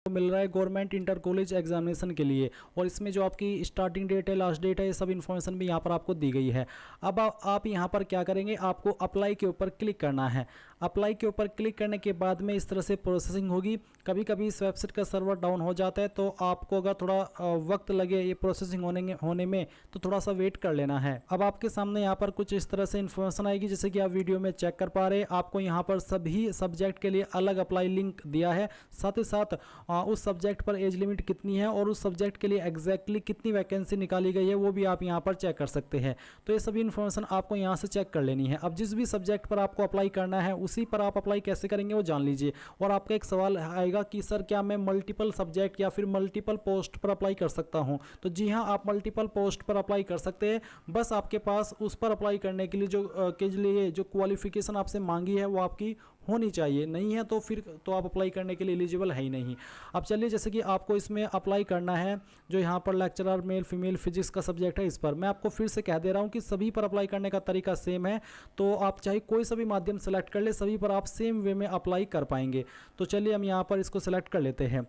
मिल रहा है government inter college examination के लिए, और इसमें जो आपकी स्टार्टिंग डेट है, लास्ट डेट है, ये सब इन्फॉर्मेशन भी यहाँ पर आपको दी गई है। अब आप यहाँ पर क्या करेंगे, आपको अप्लाई के ऊपर क्लिक करना है। अप्लाई के ऊपर क्लिक करने के बाद में इस तरह से प्रोसेसिंग होगी। कभी कभी इस वेबसाइट का सर्वर डाउन हो जाता है, तो आपको अगर थोड़ा वक्त लगे ये प्रोसेसिंग होने में तो थोड़ा सा वेट कर लेना है। अब आपके सामने यहाँ पर कुछ इस तरह से इन्फॉर्मेशन आएगी, जैसे कि आप वीडियो में चेक कर पा रहे हैं। आपको यहाँ पर सभी सब्जेक्ट के लिए अलग अप्लाई लिंक दिया है, साथ ही साथ उस सब्जेक्ट पर एज लिमिट कितनी है और उस सब्जेक्ट के लिए एग्जैक्टली कितनी वैकेंसी निकाली गई है वो भी आप यहाँ पर चेक कर सकते हैं। तो ये सभी इन्फॉर्मेशन आपको यहाँ से चेक कर लेनी है। अब जिस भी सब्जेक्ट पर आपको अप्लाई करना है उसी पर आप अप्लाई कैसे करेंगे वो जान लीजिए। और आपका एक सवाल आएगा कि सर क्या मैं मल्टीपल सब्जेक्ट या फिर मल्टीपल पोस्ट पर अप्लाई कर सकता हूं? तो जी हां, आप मल्टीपल पोस्ट पर अप्लाई कर सकते हैं। बस आपके पास उस पर अप्लाई करने के लिए जो क्वालिफिकेशन आपसे मांगी है वो आपकी होनी चाहिए। नहीं है तो फिर तो आप अप्लाई करने के लिए एलिजिबल है ही नहीं। अब चलिए, जैसे कि आपको इसमें अप्लाई करना है, जो यहाँ पर लेक्चरर मेल फीमेल फिजिक्स का सब्जेक्ट है, इस पर मैं आपको फिर से कह दे रहा हूँ कि सभी पर अप्लाई करने का तरीका सेम है। तो आप चाहे कोई सा भी माध्यम सेलेक्ट कर ले, सभी पर आप सेम वे में अप्लाई कर पाएंगे। तो चलिए हम यहाँ पर इसको सेलेक्ट कर लेते हैं।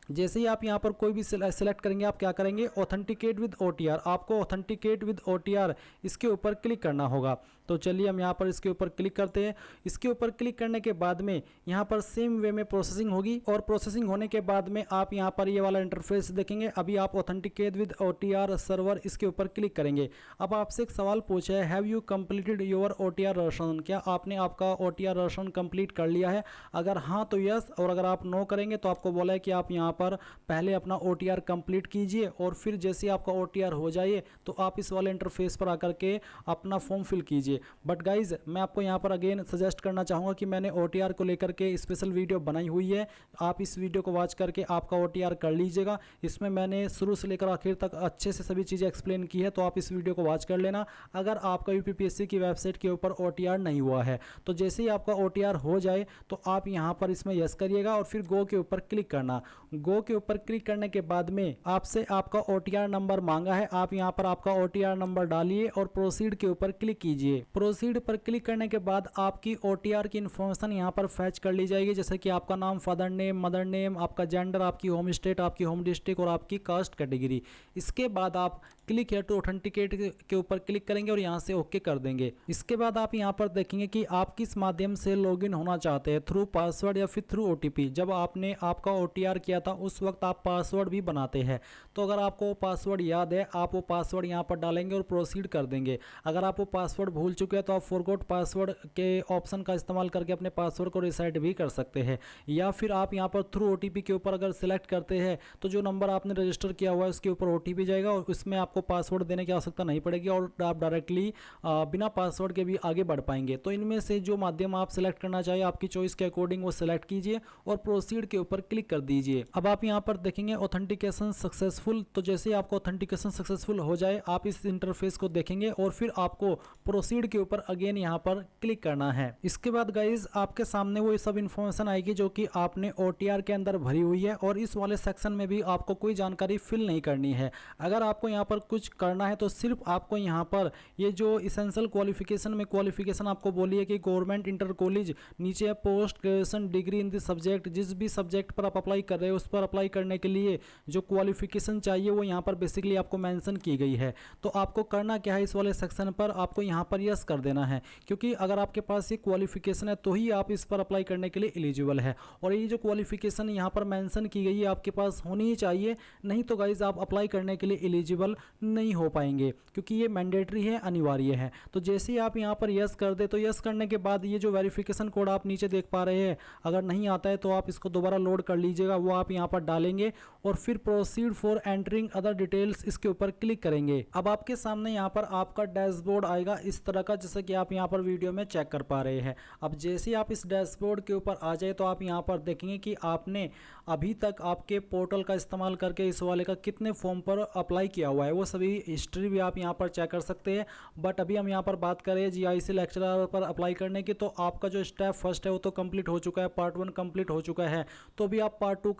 जैसे ही आप यहाँ पर कोई भी सिलेक्ट करेंगे, आप क्या करेंगे, ऑथेंटिकेट विद OTR। आपको ऑथेंटिकेट विद OTR इसके ऊपर क्लिक करना होगा। तो चलिए हम यहाँ पर इसके ऊपर क्लिक करते हैं। इसके ऊपर क्लिक करने के बाद में यहाँ पर सेम वे में प्रोसेसिंग होगी, और प्रोसेसिंग होने के बाद में आप यहाँ पर ये वाला इंटरफेस देखेंगे। अभी आप ऑथेंटिकेट विद OTR सर्वर इसके ऊपर क्लिक करेंगे। अब आपसे एक सवाल पूछा है, have you completed your OTR registration? क्या आपने आपका OTR रजिस्ट्रेशन कंप्लीट कर लिया है? अगर हाँ तो यस, और अगर आप नो करेंगे तो आपको बोला है कि आप यहाँ पर पहले अपना OTR कंप्लीट कीजिए, और फिर जैसे आपका OTR हो जाए तो आप इस वाले इंटरफेस पर आकर के अपना फॉर्म फिल कीजिए। बट गाइज, मैं आपको यहाँ पर अगेन सजेस्ट करना चाहूँगा कि मैंने OTR को लेकर के स्पेशल वीडियो बनाई हुई है। आप इस वीडियो को वॉच करके आपका OTR कर लीजिएगा। इसमें मैंने शुरू से लेकर आखिर तक अच्छे से सभी चीज़ें एक्सप्लेन की है, तो आप इस वीडियो को वॉच कर लेना अगर आपका UPPSC की वेबसाइट के ऊपर OTR नहीं हुआ है। तो जैसे ही आपका OTR हो जाए तो आप यहाँ पर इसमें यस करिएगा और फिर गो के ऊपर क्लिक करना। गो के ऊपर क्लिक करने के बाद में आपसे आपका OTR नंबर मांगा है। आप यहाँ पर आपका OTR नंबर डालिए और प्रोसीड के ऊपर क्लिक कीजिए। प्रोसीड पर क्लिक करने के बाद आपकी OTR की इन्फॉर्मेशन यहाँ पर फैच कर ली जाएगी, जैसे कि आपका नाम, फादर नेम, मदर नेम, आपका जेंडर, आपकी होम स्टेट, आपकी होम डिस्ट्रिक्ट और आपकी कास्ट कैटेगरी। इसके बाद आप क्लिक है टू ऑथेंटिकेट के ऊपर क्लिक करेंगे और यहाँ से ओके कर देंगे। इसके बाद आप यहाँ पर देखेंगे कि आप किस माध्यम से लॉगिन होना चाहते हैं, थ्रू पासवर्ड या फिर थ्रू OTP। जब आपने आपका OTR किया था उस वक्त आप पासवर्ड भी बनाते हैं, तो अगर आपको पासवर्ड याद है आप वो पासवर्ड यहाँ पर डालेंगे और प्रोसीड कर देंगे। अगर आप वो पासवर्ड भूल चुके हैं तो आप फॉरगॉट पासवर्ड के ऑप्शन का इस्तेमाल करके अपने पासवर्ड को रिसेट भी कर सकते हैं, या फिर आप यहाँ पर थ्रू OTP के ऊपर अगर सिलेक्ट करते हैं तो जो नंबर आपने रजिस्टर किया हुआ है उसके ऊपर OTP जाएगा और उसमें आपको पासवर्ड देने की आवश्यकता नहीं पड़ेगी और आप डायरेक्टली बिना पासवर्ड के भी आगे बढ़ पाएंगे। तो इनमें से जो माध्यम आप सिलेक्ट करना चाहिए आपकी चॉइस के अकॉर्डिंग वो सिलेक्ट कीजिए और प्रोसीड के ऊपर क्लिक कर दीजिए। अब आप यहाँ पर देखेंगे ऑथेंटिकेशन सक्सेसफुल। तो जैसे आपको ऑथेंटिकेशन सक्सेसफुल हो जाए आप इस इंटरफेस को देखेंगे और फिर आपको प्रोसीड के ऊपर अगेन यहाँ पर क्लिक करना है। इसके बाद गाइज आपके सामने वो सब इन्फॉर्मेशन आएगी जो कि आपने OTR के अंदर भरी हुई है, और इस वाले सेक्शन में भी आपको कोई जानकारी फिल नहीं करनी है। अगर आपको यहाँ पर कुछ करना है तो सिर्फ आपको यहाँ पर ये जो इसेंशियल क्वालिफिकेशन में क्वालिफिकेशन आपको बोली है कि गवर्नमेंट इंटर कॉलेज, नीचे है post graduation degree in this subject. जिस भी सब्जेक्ट पर आप अप्लाई कर रहे हो उस पर अप्लाई करने के लिए जो क्वालिफिकेशन चाहिए वो यहाँ पर बेसिकली आपको मेंशन की गई है। तो आपको करना क्या है, इस वाले सेक्शन पर आपको यहाँ पर यस कर देना है, क्योंकि अगर आपके पास ये क्वालिफिकेशन है तो ही आप इस पर अप्लाई करने के लिए एलिजिबल है। और ये जो क्वालिफिकेशन यहाँ पर मेंशन की गई है आपके पास होनी ही चाहिए, नहीं तो गाइज आप अप्लाई करने के लिए एलिजिबल नहीं हो पाएंगे, क्योंकि ये मैंडेटरी है, अनिवार्य है। तो जैसे ही आप यहाँ पर यस कर दे तो यस करने के बाद ये जो वेरिफिकेशन कोड आप नीचे देख पा रहे हैं, अगर नहीं आता है तो आप इसको दोबारा लोड कर लीजिएगा, वो आप यहाँ पर डालेंगे और फिर proceed for entering other details इसके ऊपर क्लिक करेंगे। अब आपके सामने यहाँ पर आपका डैशबोर्ड आएगा इस तरह का, जैसे कि आप यहाँ पर वीडियो में चेक कर पा रहे हैं। अब जैसे ही आप इस डैशबोर्ड के ऊपर आ जाए तो आप यहाँ पर देखेंगे कि आपने अभी तक आपके पोर्टल का इस्तेमाल करके इस वाले का कितने फॉर्म पर अप्लाई किया हुआ है, वो सभी हिस्ट्री भी आप यहाँ पर चेक कर सकते हैं। बट अभी हम यहाँ पर बात करें जीआईसी लेक्चरर पर अप्लाई करने की, तो आपका जो स्टेप फर्स्ट है वो तो कंप्लीट हो चुका है, पार्ट 1 कंप्लीट हो चुका है। तो अभी आप पार्ट 2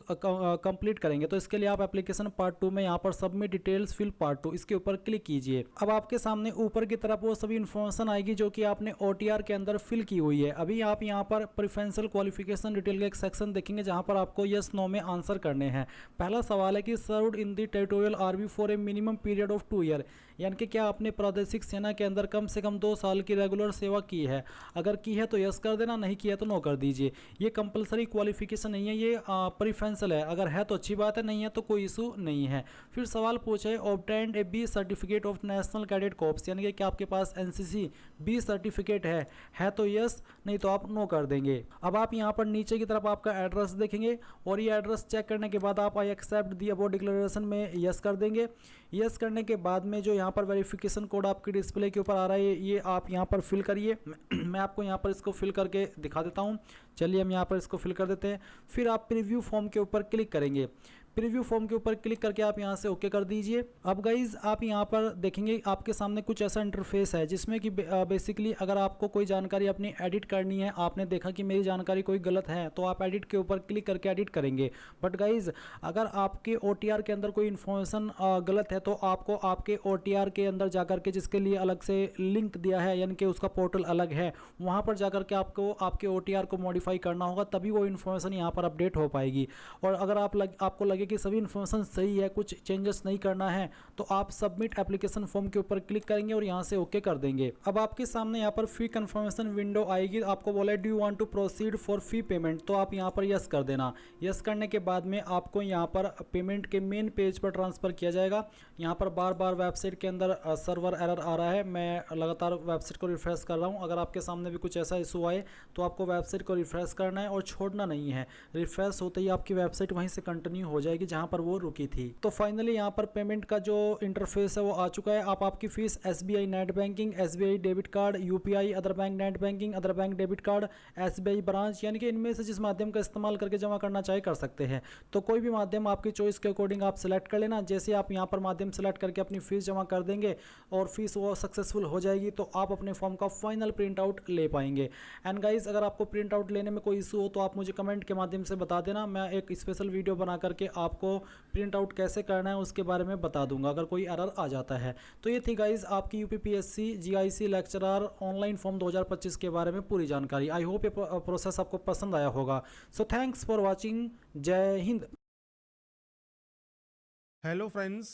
कंप्लीट करेंगे, तो इसके लिए आप एप्लीकेशन पार्ट 2 में यहाँ पर सबमिट डिटेल्स फिल पार्ट 2 इसके ऊपर क्लिक कीजिए। अब आपके सामने ऊपर की तरफ वो सभी इन्फॉर्मेशन आएगी जो कि आपने OTR के अंदर फिल की हुई है। अभी आप यहाँ पर प्रेफरेंशियल क्वालिफिकेशन डिटेल का एक सेक्शन देखेंगे जहाँ पर आपको यस नो में आंसर करने हैं। पहला सवाल है कि served in the territorial army for a minimum period of 2 year, यानी कि क्या आपने प्रादेशिक सेना के अंदर कम से कम 2 साल की रेगुलर सेवा की है। अगर की है तो यस कर देना, नहीं किया तो नो कर दीजिए। ये कंपलसरी क्वालिफिकेशन नहीं है, ये प्रेफरेंशियल है। अगर है तो अच्छी बात है, नहीं है तो कोई इशू नहीं है। फिर सवाल पूछा है obtained A B certificate of national cadet corps, यानी कि क्या आपके पास NCC बी सर्टिफिकेट है तो यस, नहीं तो आप नो कर देंगे। अब आप यहाँ पर नीचे की तरफ आपका एड्रेस देखेंगे और ये एड्रेस चेक करने के बाद आप I accept the about declaration में यस कर देंगे। यस करने के बाद में जो यहाँ पर वेरिफिकेशन कोड आपके डिस्प्ले के ऊपर आ रहा है ये आप यहाँ पर फिल करिए। मैं आपको यहाँ पर इसको फिल करके दिखा देता हूँ। चलिए हम यहाँ पर इसको फिल कर देते हैं। फिर आप प्रीव्यू फॉर्म के ऊपर क्लिक करेंगे। प्रीव्यू फॉर्म के ऊपर क्लिक करके आप यहाँ से ओके कर दीजिए। अब गाइज आप यहाँ पर देखेंगे आपके सामने कुछ ऐसा इंटरफेस है जिसमें कि बेसिकली अगर आपको कोई जानकारी अपनी एडिट करनी है, आपने देखा कि मेरी जानकारी कोई गलत है तो आप एडिट के ऊपर क्लिक करके एडिट करेंगे। बट गाइज अगर आपके OTR के अंदर कोई इन्फॉर्मेशन गलत है तो आपको आपके OTR के अंदर जाकर के, जिसके लिए अलग से लिंक दिया है यानी कि उसका पोर्टल अलग है, वहाँ पर जाकर के आपको आपके OTR को मॉडिफाई करना होगा, तभी वो इन्फॉर्मेशन यहाँ पर अपडेट हो पाएगी। और अगर आपको लगे कि सभी इन्फॉर्मेशन सही है, कुछ चेंजेस नहीं करना है, तो आप सबमिट एप्लीकेशन फॉर्म के ऊपर क्लिक करेंगे और यहाँ से ओके कर देंगे। अब आपके सामने यहाँ पर फी कंफर्मेशन विंडो आएगी। आपको बोला है do you want to proceed for fee payment, तो आप यहाँ पर यस कर देना। यस करने के बाद में आपको यहाँ पर पेमेंट के मेन पेज पर ट्रांसफ़र किया जाएगा। यहाँ पर बार बार वेबसाइट के अंदर सर्वर एरर आ रहा है, मैं लगातार वेबसाइट को रिफ्रेश कर रहा हूँ। अगर आपके सामने भी कुछ ऐसा इशू आए तो आपको वेबसाइट को रिफ्रेश करना है और छोड़ना नहीं है। रिफ्रेश होते ही आपकी वेबसाइट वहीं से कंटिन्यू हो जाएगी जहाँ पर वो रुकी थी। तो फाइनली यहाँ पर पेमेंट का जो इंटरफेस है वो आ चुका है। आप आपकी fees SBI net banking, SBI debit card, UPI other bank net banking, other bank debit card, SBI branch, यानी कि इनमें से जिस माध्यम का इस्तेमाल करके जमा करना चाहे कर सकते हैं। तो कोई भी माध्यम आपकी चॉइस के अकॉर्डिंग आप सेलेक्ट कर लेना। जैसे आप यहाँ पर माध्यम सेलेक्ट करके अपनी फीस जमा कर देंगे और फीस वो सक्सेसफुल हो जाएगी तो आप अपने फॉर्म का फाइनल प्रिंट आउट ले पाएंगे। एंड गाइज अगर आपको प्रिंट आउट लेने में कोई इशू हो तो आप मुझे कमेंट के माध्यम से बता देना, मैं एक स्पेशल वीडियो बना करके आपको प्रिंट आउट कैसे करना है उसके बारे में बता दूंगा अगर कोई एरर आ जाता है। तो ये थी गाइज आपकी UPPSC GIC lecturer online form 2025 के बारे में पूरी जानकारी। आई होप ये प्रोसेस आपको पसंद आया होगा। So thanks for watching. जय हिंद। हेलो फ्रेंड्स,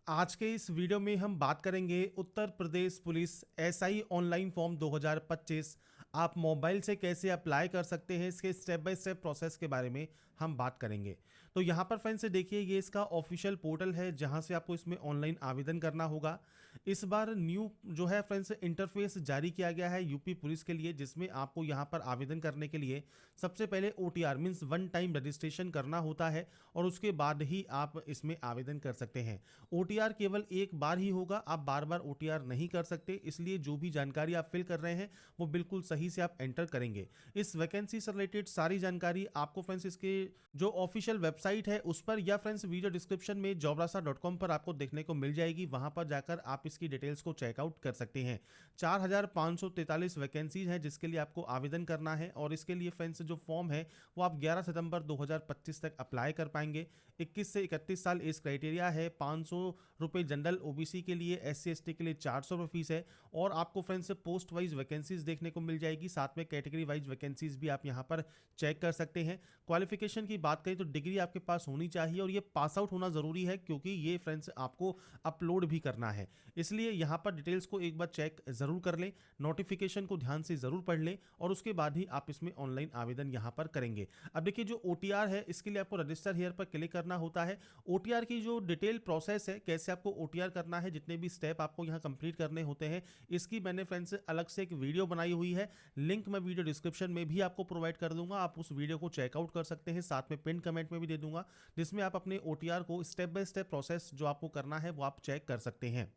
आज के इस वीडियो में हम बात करेंगे Uttar Pradesh police SI online form 2025 आप मोबाइल से कैसे अप्लाई कर सकते हैं, इसके स्टेप बाय स्टेप प्रोसेस के बारे में हम बात करेंगे। तो यहाँ पर फ्रेंड्स देखिए, ये इसका ऑफिशियल पोर्टल है जहाँ से आपको इसमें ऑनलाइन आवेदन करना होगा। इस बार न्यू जो है फ्रेंड्स इंटरफेस जारी किया गया है यूपी पुलिस के लिए, जिसमें आपको यहाँ पर आवेदन करने के लिए सबसे पहले OTR means one time registration करना होता है और उसके बाद ही आप इसमें आवेदन कर सकते हैं। OTR केवल एक बार ही होगा, आप बार बार OTR नहीं कर सकते, इसलिए जो भी जानकारी आप फिल कर रहे हैं वो बिल्कुल सही से आप एंटर करेंगे। इस वैकेंसी से रिलेटेड सारी जानकारी आपको फ्रेंड्स इसके जो ऑफिशियल वेबसाइट है उस पर या फ्रेंड्स वीडियो डिस्क्रिप्शन में jobrasa.com पर आपको देखने को मिल जाएगी। वहां पर जाकर आप इसकी डिटेल्स को चेकआउट कर सकते हैं। 4543 वैकेंसीज हैं जिसके लिए आपको आवेदन करना है और इसके लिए फ्रेंड्स जो फॉर्म है वो आप 11 सितंबर 2025 तक अप्लाई कर पाएंगे। 21 से 31 साल एज क्राइटेरिया है। 500 रुपये जनरल OBC के लिए, SC ST के लिए 400 रुपये फीस है और आपको फ्रेंड्स पोस्ट वाइज वैकेंसीज देखने को मिल जाएगी। साथ में कैटेगरी वाइज वैकेंसीज भी आप यहाँ पर चेक कर सकते हैं। क्वालिफिकेशन की बात करें तो डिग्री आपके पास होनी चाहिए और ये पास आउट होना ज़रूरी है क्योंकि ये फ्रेंड्स आपको अपलोड भी करना है, इसलिए यहाँ पर डिटेल्स को एक बार चेक ज़रूर कर लें, नोटिफिकेशन को ध्यान से ज़रूर पढ़ लें और उसके बाद ही आप इसमें ऑनलाइन आवेदन यहाँ पर करेंगे। अब देखिए, जो OTR है इसके लिए आपको रजिस्टर हियर पर क्लिक करना होता है। OTR की जो डिटेल प्रोसेस है, कैसे आपको OTR करना है, जितने भी स्टेप आपको यहाँ कंप्लीट करने होते हैं, इसकी मैंने फ्रेंड्स अलग से एक वीडियो बनाई हुई है। लिंक मैं वीडियो डिस्क्रिप्शन में भी आपको प्रोवाइड कर दूंगा, आप उस वीडियो को चेकआउट कर सकते हैं। साथ में पिन कमेंट में भी दे दूंगा जिसमें आप अपने OTR को स्टेप बाय स्टेप प्रोसेस जो आपको करना है वो आप चेक कर सकते हैं।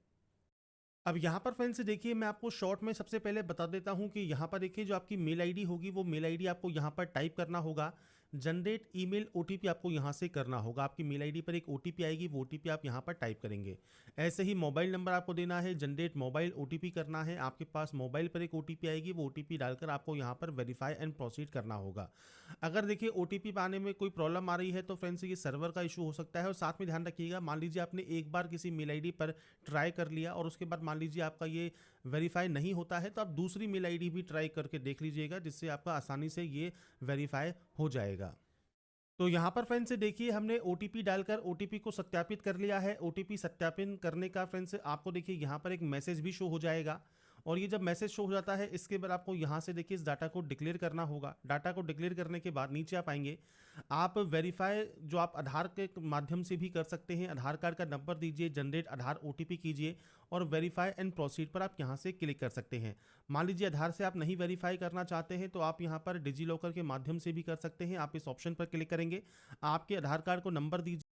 अब यहाँ पर फ्रेंड्स देखिए, मैं आपको शॉर्ट में सबसे पहले बता देता हूँ कि यहाँ पर देखिए जो आपकी मेल आईडी होगी वो मेल आईडी आपको यहाँ पर टाइप करना होगा। जनरेट ईमेल ओटीपी आपको यहाँ से करना होगा। आपकी मेल आईडी पर एक ओटीपी आएगी, वो ओटीपी आप यहाँ पर टाइप करेंगे। ऐसे ही मोबाइल नंबर आपको देना है, जनरेट मोबाइल ओटीपी करना है। आपके पास मोबाइल पर एक ओटीपी आएगी, वो ओटीपी डालकर आपको यहाँ पर वेरीफाई एंड प्रोसीड करना होगा। अगर देखिए ओटीपी पाने में कोई प्रॉब्लम आ रही है तो फ्रेंड्स ये सर्वर का इशू हो सकता है। और साथ में ध्यान रखिएगा, मान लीजिए आपने एक बार किसी मेल आईडी पर ट्राई कर लिया और उसके बाद मान लीजिए आपका ये वेरीफाई नहीं होता है, तो आप दूसरी मेल आईडी भी ट्राई करके देख लीजिएगा, जिससे आपका आसानी से ये वेरीफाई हो जाएगा। तो यहाँ पर फ्रेंड्स देखिए हमने ओटीपी डालकर ओटीपी को सत्यापित कर लिया है। ओटीपी सत्यापन करने का फ्रेंड्स आपको देखिए यहाँ पर एक मैसेज भी शो हो जाएगा। और ये जब मैसेज शो हो जाता है, इसके बाद आपको यहाँ से देखिए इस डाटा को डिक्लेयर करना होगा। डाटा को डिक्लेयर करने के बाद नीचे आप आएंगे, आप वेरीफाई जो आप आधार के माध्यम से भी कर सकते हैं। आधार कार्ड का नंबर दीजिए, जनरेट आधार ओटीपी कीजिए और वेरीफाई एंड प्रोसीड पर आप यहाँ से क्लिक कर सकते हैं। मान लीजिए आधार से आप नहीं वेरीफाई करना चाहते हैं तो आप यहाँ पर डिजी लॉकर के माध्यम से भी कर सकते हैं। आप इस ऑप्शन पर क्लिक करेंगे, आपके आधार कार्ड को नंबर दीजिए।